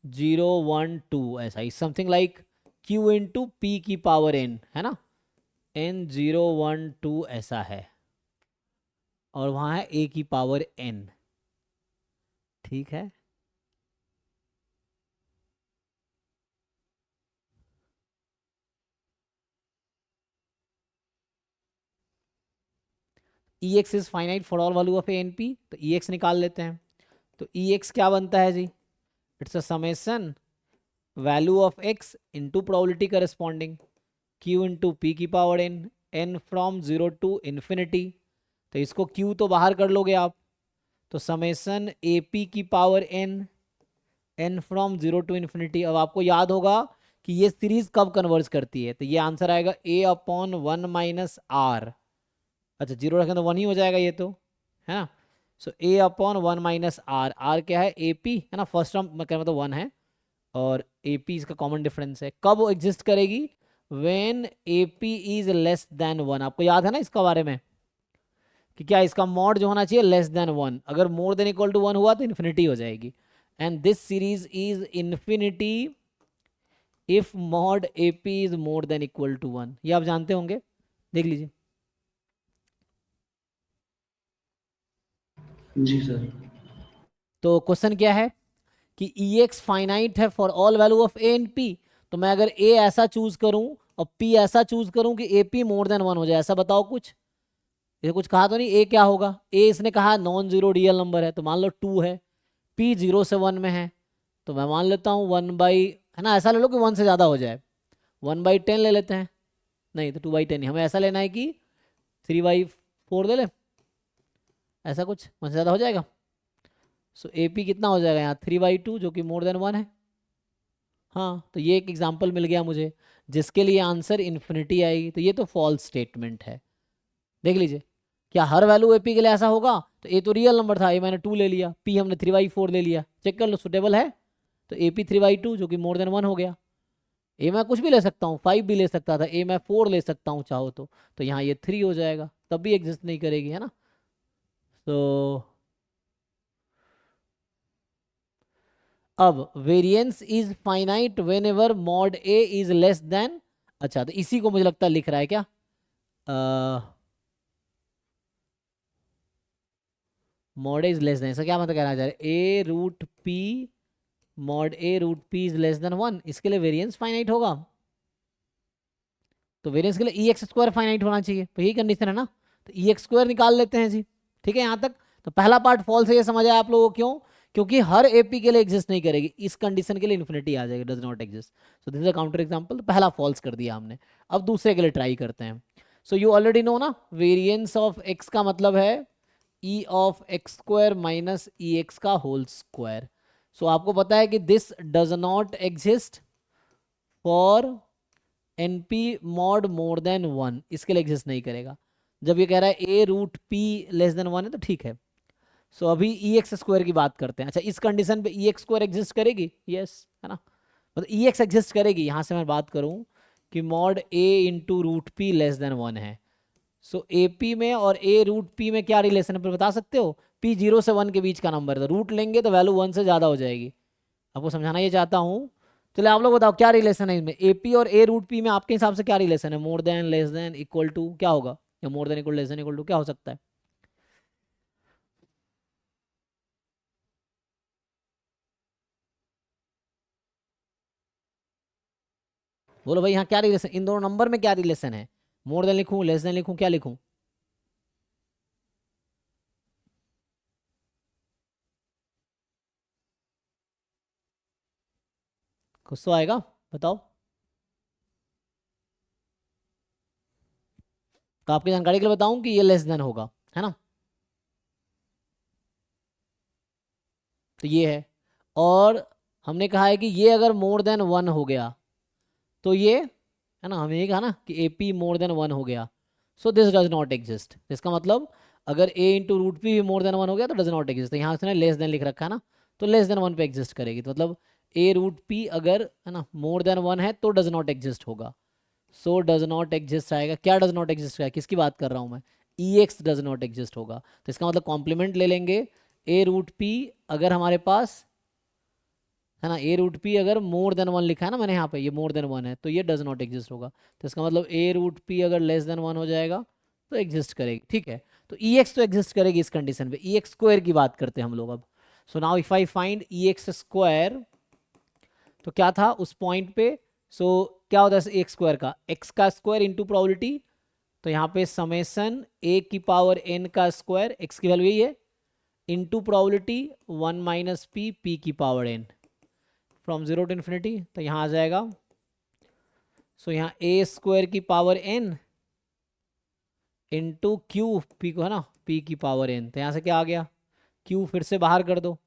0 1 2 ऐसा ही, something like q into p की पावर n, है ना, n 0 1 2 ऐसा है, और वहाँ है a की पावर n, ठीक है। ex is finite for all value of a and p, तो ex निकाल लेते हैं। तो ex क्या बनता है जी? It's a summation value of x into probability corresponding q into p की power n, n from 0 to infinity. तो इसको q तो बाहर कर लोगे आप, तो समेशन ap की power n, n from 0 to infinity. अब आपको याद होगा कि ये सीरीज कब कन्वर्ज करती है, तो ये आंसर आएगा a अपॉन 1 माइनस आर। अच्छा 0 रखें तो 1 ही हो जाएगा ये तो, है ना। So a upon 1 minus R, R क्या है? ap, है ना, फर्स्ट टर्म मैं कह रहा तो 1 है, और ap इसका कॉमन डिफरेंस है। कब वो एग्जिस्ट करेगी? When AP is less than 1। आपको याद है ना इसका बारे में कि क्या इसका मॉड जो होना चाहिए लेस देन 1, अगर मोर देन इक्वल टू 1 हुआ तो इन्फिनिटी हो जाएगी। And this series is infinity if mod AP is more than equal to 1। ये आप जानते होंगे, देख लीजिए। जी सर। तो क्वेश्चन क्या है कि EX फाइनाइट है for all value of A and P। तो मैं अगर A ऐसा चूज करूं और P ऐसा चूज करूं कि AP मोर देन 1 हो जाए, ऐसा बताओ कुछ। ये कुछ कहा तो नहीं A क्या होगा? A इसने कहा नॉन जीरो रियल नंबर है, तो मान लो 2 है। P 0 से 1 में है, तो मैं मान लेता हूँ 1/, है ना, ऐसा ले लो कि 1 से ज़्यादा हो जाए। 1/10 ले लेते हैं, नहीं तो 2/10 नहीं, हमें ऐसा लेना है कि 3/4 ले ले, ऐसा कुछ 1 से ज़्यादा हो जाएगा। सो AP कितना हो जाएगा यहाँ 3/2 जो कि मोर देन 1 है। हाँ, तो ये एक एग्जाम्पल मिल गया मुझे जिसके लिए आंसर इन्फिनिटी आएगी। तो ये तो फॉल्स स्टेटमेंट है। देख लीजिए, क्या हर वैल्यू AP के लिए ऐसा होगा? तो A तो रियल नंबर था, A मैंने 2 ले लिया, P हमने 3/4 ले लिया, चेक कर लो सुटेबल है। तो AP 3/2 जो कि मोर देन 1 हो गया। A मैं कुछ भी ले सकता हूँ, 5 भी ले सकता था, A मैं 4 ले सकता हूँ चाहो तो यहाँ ये 3 हो जाएगा, तब भी एग्जिस्ट नहीं करेगी, है ना। तो अब variance is finite when ever mod A is less than, अच्छा तो इसी को मुझे लगता है लिख रहा है क्या, mod A is less than, ऐसा क्या मतलब कहना चाह रहे, A√P mod A√P is less than 1, इसके लिए वेरिएंस फाइनाइट होगा। तो वेरिएंस के लिए EX² फाइनाइट होना चाहिए, तो यही कंडीशन है ना। तो EX² निकाल लेते हैं जी, ठीक है यहाँ तक। तो पहला पार्ट फॉल्स है, ये समझ आया आप लोगों को क्यों? क्योंकि हर AP के लिए एग्जिस्ट नहीं करेगी, इस कंडीशन के लिए इन्फिनिटी आ जाएगी, does not exist. So this is a counter example. तो पहला फॉल्स कर दिया हमने, अब दूसरे के लिए ट्राई करते हैं। सो यू ऑलरेडी नो ना, वेरिएंस ऑफ x का मतलब है E of x² minus EX का होल स्क्वायर। सो आपको पता है कि this does not exist for NP mod more than 1, इसके लिए एग्जिस्ट नहीं करेगा। जब ये कह रहा है A√P लेस देन 1 है तो ठीक है। सो अभी EX² की बात करते हैं। अच्छा, इस कंडीशन पे EX² एग्जिस्ट करेगी, यस, है ना, मतलब EX एग्जिस्ट करेगी। यहाँ से मैं बात करूँ कि mod A into √P less than 1 है। सो AP में और A√P में क्या रिलेशन है पर बता सकते हो? P 0 से 1 के बीच का नंबर है, रूट लेंगे तो वैल्यू 1 से ज़्यादा हो जाएगी। आपको समझाना ये चाहता हूँ। चलिए आप लोग बताओ क्या रिलेशन है इनमें, AP और A√P में आपके हिसाब से क्या रिलेशन है? More than, less than, equal to, क्या होगा? या more than equal, less than equal to, क्या हो सकता है? बोलो भाई, यहाँ क्या रिलेशन, इन दोनों नंबर में क्या रिलेशन है? मोर देन लिखूं, लेस देन लिखूं, क्या लिखूं? कुछ तो आएगा, बताओ। तो आपकी जानकारी के लिए बताऊं कि ये लेस देन होगा, है ना। तो ये है, और हमने कहा है कि ये अगर मोर देन 1 हो गया तो ये, है ना, हमने ये कहा ना कि AP मोर देन 1 हो गया, so this does not exist. इसका मतलब अगर A इंटू √P भी मोर देन 1 हो गया तो डज नॉट एग्जिस्ट। तो यहाँ से लेस देन लिख रखा है ना, तो लेस देन 1 पे एग्जिस्ट करेगी। तो मतलब A√P अगर, है ना, मोर देन 1 है तो डज नॉट एग्जिस्ट होगा। सो डज नॉट एग्जिस्ट आएगा। क्या डज नॉट एग्जिस्ट है, किसकी बात कर रहा हूँ मैं? EX डज नॉट एग्जिस्ट होगा। तो इसका मतलब कॉम्प्लीमेंट ले लेंगे, A√P अगर हमारे पास, है ना, A√P अगर मोर देन 1 लिखा है ना मैंने यहाँ पे, ये मोर देन 1 है तो ये डज नॉट एग्जिस्ट होगा। तो इसका मतलब A√P अगर लेस देन 1 हो जाएगा तो एग्जिस्ट करेगी, ठीक है। तो EX तो एग्जिस्ट करेगी इस कंडीशन पे। EX² की बात करते हैं हम लोग अब। So now if I find EX², तो क्या था उस पॉइंट पे? सो क्या होता है EX² का, x का स्क्वायर इंटू प्रोबेबिलिटी। तो यहाँ पे समेसन A की पावर n का स्क्वायर, x की वैल्यू यही है, इंटू प्रोबेबिलिटी 1 माइनस P की power n from 0 to infinity. तो यहाँ आ जाएगा, सो यहाँ A² की power n into Q, P को, है ना, P की पावर n। तो यहाँ से क्या आ गया, Q फिर से बाहर कर दो,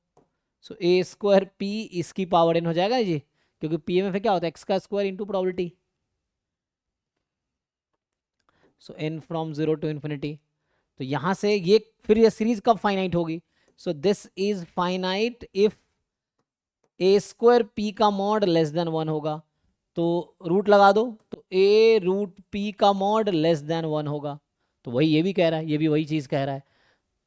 सो A² P इसकी पावर n हो जाएगा जी, क्योंकि P में फिर क्या होता है x का square into probability. So n from 0 to infinity. तो यहाँ से ये फिर ये सीरीज कब फाइनाइट होगी? So this is finite if A² P का मॉड लेस देन 1 होगा। तो रूट लगा दो, तो ए रूट पी का मॉड लेस देन 1 होगा। तो वही ये भी कह रहा है, ये भी वही चीज़ कह रहा है।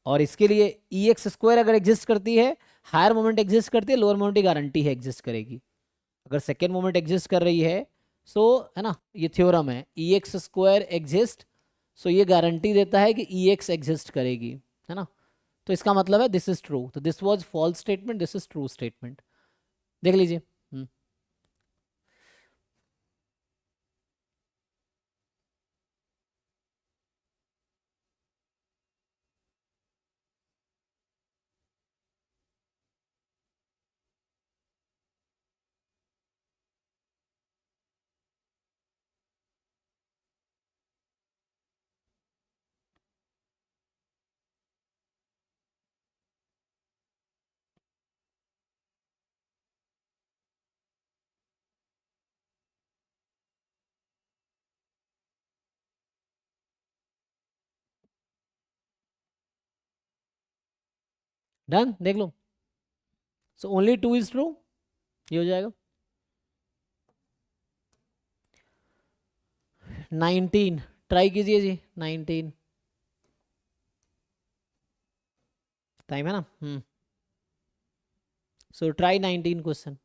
और इसके लिए ई एक्स स्क्वायर अगर एग्जिस्ट करती है, हायर मोमेंट एग्जिस्ट करती है, लोअर मोमेंट की गारंटी है एग्जिस्ट करेगी। अगर सेकेंड मोमेंट एग्जिस्ट कर रही है, सो है ना, ये थ्योरम है, ई एक्स स्क्वायर एग्जिस्ट, सो ये गारंटी देता है कि ई एक्स एग्जिस्ट करेगी, है ना। तो इसका मतलब है दिस इज ट्रू, तो this was false statement, this is true statement. देख लीजिए। डन, देख लो। सो ओनली 2 इज ट्रू, ये हो जाएगा। 19 ट्राई कीजिए जी, 19 टाइम है ना। So try 19 question.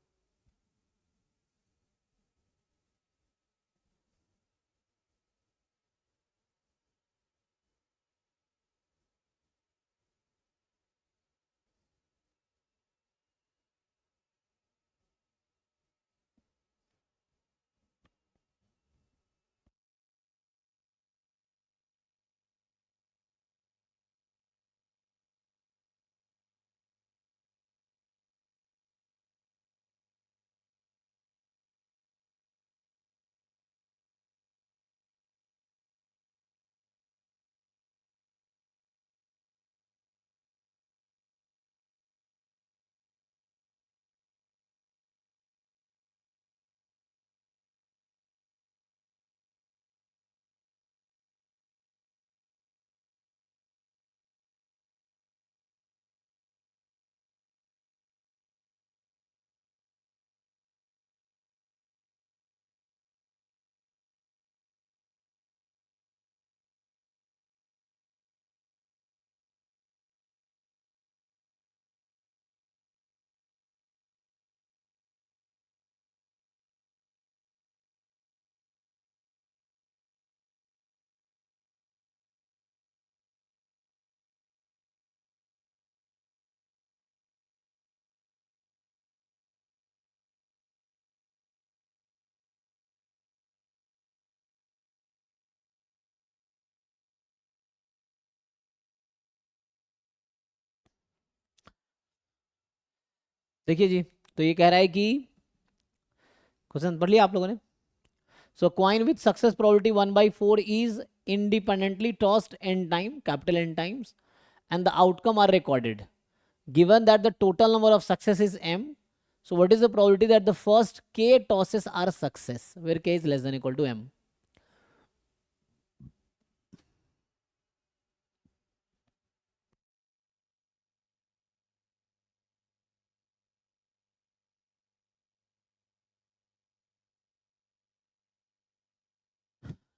देखिए जी, तो ये कह रहा है कि क्वेश्चन पढ़ लिया आप लोगों ने। So coin with success probability 1/4 is independently tossed n time, capital N times, and the outcome are recorded. Given that the total number of success is m, so what is the probability that the first k tosses are success, where k is less than equal to m?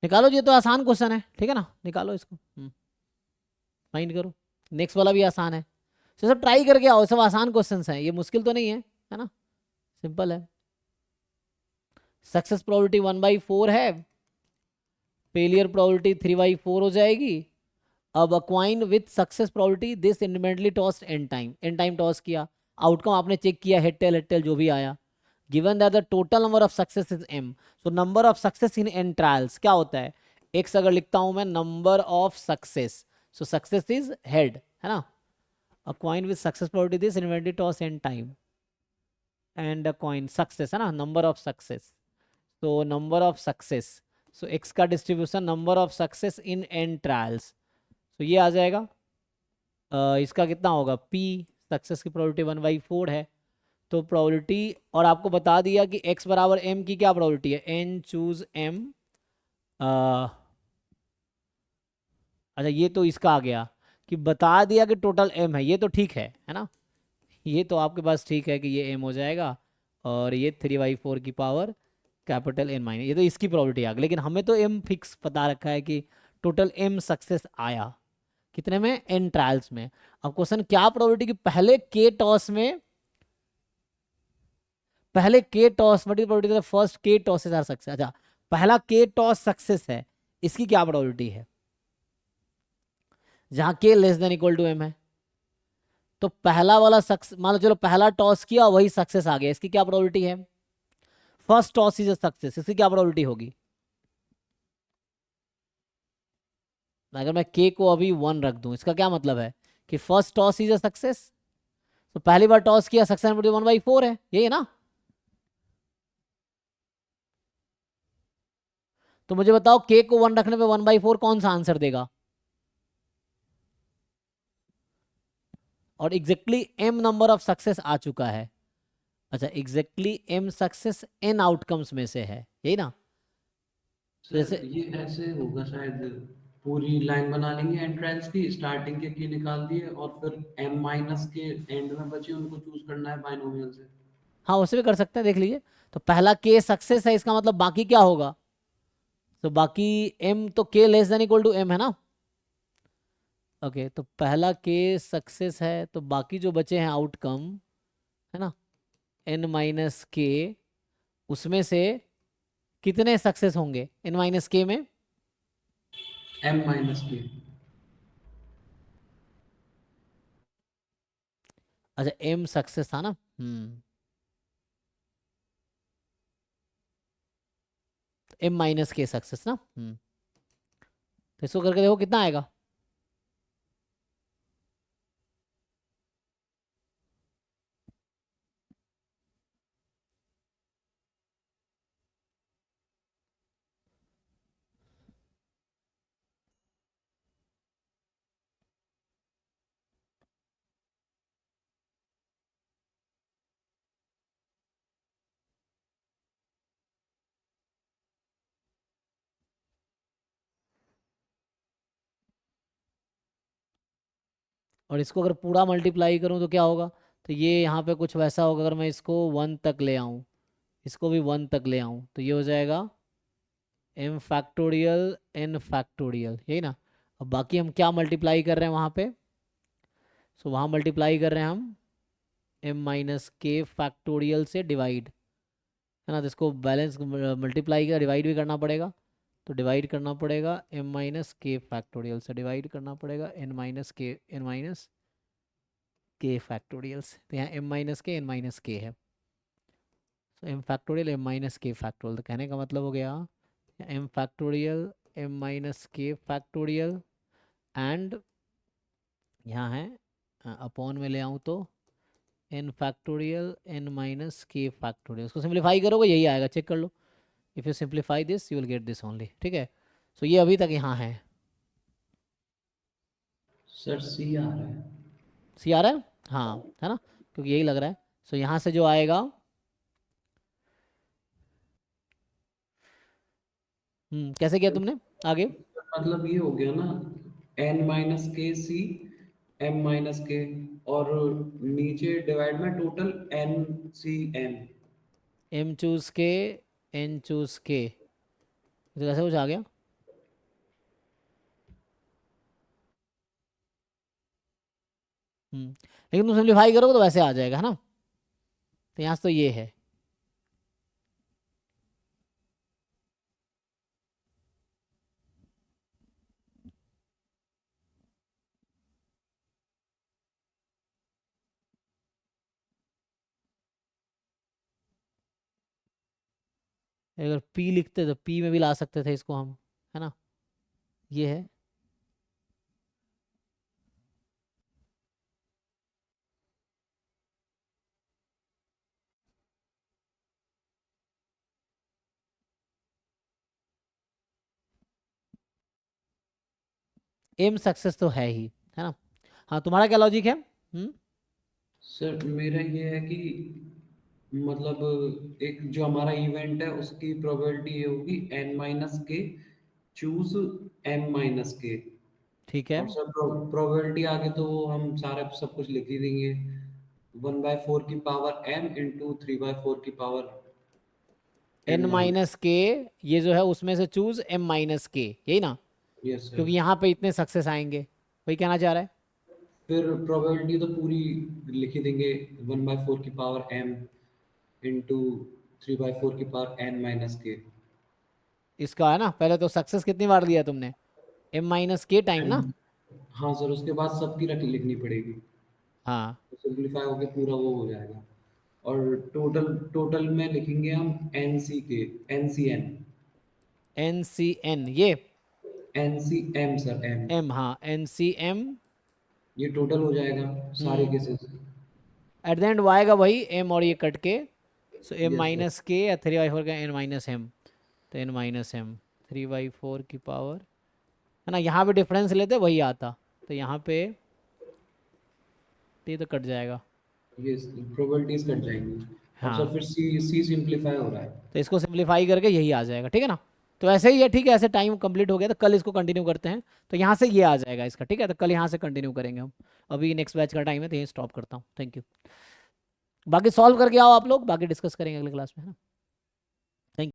निकालो जी, ये तो आसान question है, ठीक है ना, निकालो इसको, फाइंड करो। नेक्स्ट वाला भी आसान है, तो सब ट्राई करके आओ, सब आसान क्वेश्चंस हैं, ये मुश्किल तो नहीं है ना, सिंपल है। सक्सेस प्रोबेबिलिटी 1/4 है, फेलियर प्रोबेबिलिटी 3/4 हो जाएगी। अब a coin with success probability this independently tossed n time toss किया, आउटकम आपने चेक किया, हेड टेल जो भी आया। Given that the total number of success is m, so number of success in n trials क्या होता है, x अगर लिखता हूं मैं number of success, so success is head, है ना। A coin with success probability this inventory toss n time and a coin success, है ना, नंबर ऑफ सक्सेस, तो number of success, so x का distribution number of success in n trials, तो ये आ जाएगा। इसका कितना होगा, p सक्सेस की प्रोबेबिलिटी 1/4 है, तो प्रोबेबिलिटी, और आपको बता दिया कि x बराबर m की क्या प्रोबेबिलिटी है, n चूज m। अच्छा, ये तो इसका आ गया कि बता दिया कि टोटल m है, ये तो ठीक है ना, ये तो आपके पास ठीक है कि ये m हो जाएगा, और ये 3/4 की पावर कैपिटल एन माइनस, ये तो इसकी प्रोबेबिलिटी आ गई, लेकिन हमें तो एम फिक्स पता रखा है कि टोटल एम सक्सेस आया कितने में, एन ट्रायल्स में। अब क्वेश्चन क्या प्रोबेबिलिटी कि पहले के टॉस में, पहले के toss what is probability first के टॉसेस आर सक्सेस। अच्छा, पहला के टॉस सक्सेस है, इसकी क्या प्रोबेबिलिटी है, जहां K less than equal to M है। तो पहला वाला सक्सेस, मान लो चलो पहला टॉस किया वही सक्सेस आ गया, इसकी क्या प्रोबेबिलिटी है, first toss is a success, इसकी क्या प्रोबेबिलिटी होगी। अगर मैं के को अभी 1 रख दूं, इसका क्या मतलब है कि first toss is a success. तो पहली बार टॉस किया, सक्सेस 1/4 है, यही है ना। तो मुझे बताओ के को 1 रखने पे 1/4 कौन सा आंसर देगा, और exactly m number of success आ चुका है। अच्छा, exactly m success n outcomes में से है, यही ना। सर जैसे ये ऐसे होगा शायद, पूरी लाइन बना लेंगे एंट्रेंस की, स्टार्टिंग के की निकाल दिए और फिर एम माइनस के एंड में बचे उनको चूज करना है बाइनोमियल से। हाँ वैसे भी कर सकते हैं, देख लीजिए। तो पहला के सक्सेस है, इसका मतलब बाकी क्या होगा, तो बाकी एम तो K less than equal to M है ना। ओके, तो पहला के सक्सेस है, तो बाकी जो बचे हैं आउटकम है ना, एन माइनस के, उसमें से कितने सक्सेस होंगे एन माइनस के में। एम माइनस के। अच्छा, एम सक्सेस था ना। एम माइनस के सक्सेस ना। तो इसको करके देखो कितना आएगा। और इसको अगर पूरा मल्टीप्लाई करूं तो क्या होगा, तो ये यहाँ पे कुछ वैसा होगा, अगर मैं इसको 1 तक ले आऊं, इसको भी 1 तक ले आऊं, तो ये हो जाएगा एम फैक्टोरियल एन फैक्टोरियल, यही ना। अब बाकी हम क्या मल्टीप्लाई कर रहे हैं वहाँ पे, सो वहाँ मल्टीप्लाई कर रहे हैं हम एम माइनस के फैक्टोरियल से डिवाइड, है ना। तो इसको बैलेंस मल्टीप्लाई का डिवाइड भी करना पड़ेगा, तो डिवाइड करना पड़ेगा एम माइनस के फैक्टोरियल से, डिवाइड करना पड़ेगा एन माइनस के फैक्टोरियल से। तो यहाँ m minus k n minus k है, तो m factorial m minus k factorial. तो कहने का मतलब हो गया m factorial m minus k factorial and यहाँ है अपॉन में ले आऊँ तो n factorial n minus k factorial. उसको सिंप्लीफाई करोगे यही आएगा, चेक कर लो। If you simplify this you will get this only, ठीक है। सो ये अभी तक यहाँ है। सर सी आ रहा है। सी आ रहा है, हाँ है ना, क्योंकि यही लग रहा है। सो यहाँ से जो आएगा, कैसे किया तुमने आगे। मतलब ये हो गया ना, एन माइनस के सी एम माइनस के, और नीचे डिवाइड में total N C M. M choose K N choose K, तो कैसे कुछ आ गया। लेकिन तुम सिंप्लीफाई करोगे तो वैसे आ जाएगा, है ना। तो यहाँ से तो ये है, अगर पी लिखते तो पी में भी ला सकते थे इसको हम, है ना। ये है, एम सक्सेस तो है ही, है ना। हाँ तुम्हारा क्या लॉजिक है। सर मेरा ये है कि मतलब एक जो हमारा इवेंट है उसकी प्रोबेबिलिटी ये होगी एन माइनस के चूज एम माइनस के। ठीक है। और सर प्रोबेबिलिटी आगे तो वो हम सारा सब कुछ लिख ही देंगे, 1/4 की पावर एम इंटू 3/4 की पावर एन माइनस के, ये जो है उसमें से चूज एम माइनस के, यही ना, यस सर। क्योंकि यहाँ पे इतने सक्सेस आएंगे, वही कहना चाह रहा है। फिर प्रोबेबिलिटी तो पूरी लिख ही देंगे, 1/4 की पावर m इंटू 3/4 की पावर n माइनस के। इसका है ना, पहले तो सक्सेस कितनी बार दिया तुमने, एम माइनस के टाइम ना। हाँ सर, उसके बाद सबकी रख लिखनी पड़ेगी, हाँ तो सिंप्लीफाई होके पूरा वो हो जाएगा। और टोटल टोटल में लिखेंगे हम n C k, n C n, n C n, ये n C m sir, m. M, हाँ एन सी एम। ये टोटल हो जाएगा सारे केसेस। एट द एंड वो आएगा वही एम और ये कट के, सो एम यस सर। माइनस के या 3/4 का एन माइनस एम, तो एन माइनस एम 3/4 की पावर, है ना, यहाँ पे डिफरेंस लेते वही आता, तो यहाँ पे ये तो कट जाएगा। ये प्रोबेबिलिटीज कट जाएंगी। अब हाँ सर फिर सी सिंप्लीफाई हो रहा है। तो इसको सिंप्लीफाई करके यही आ जाएगा, ठीक है ना। तो ऐसे ही है, ठीक है, ऐसे टाइम कंप्लीट हो गया, तो कल इसको कंटिन्यू करते हैं। तो यहाँ से ये आ जाएगा इसका, ठीक है, तो कल यहाँ से कंटिन्यू करेंगे हम। अभी नेक्स्ट बैच का टाइम है, तो यहीं स्टॉप करता हूँ। Thank you. बाकी सॉल्व करके आओ आप लोग, बाकी डिस्कस करेंगे अगले क्लास में, है ना। Thank you.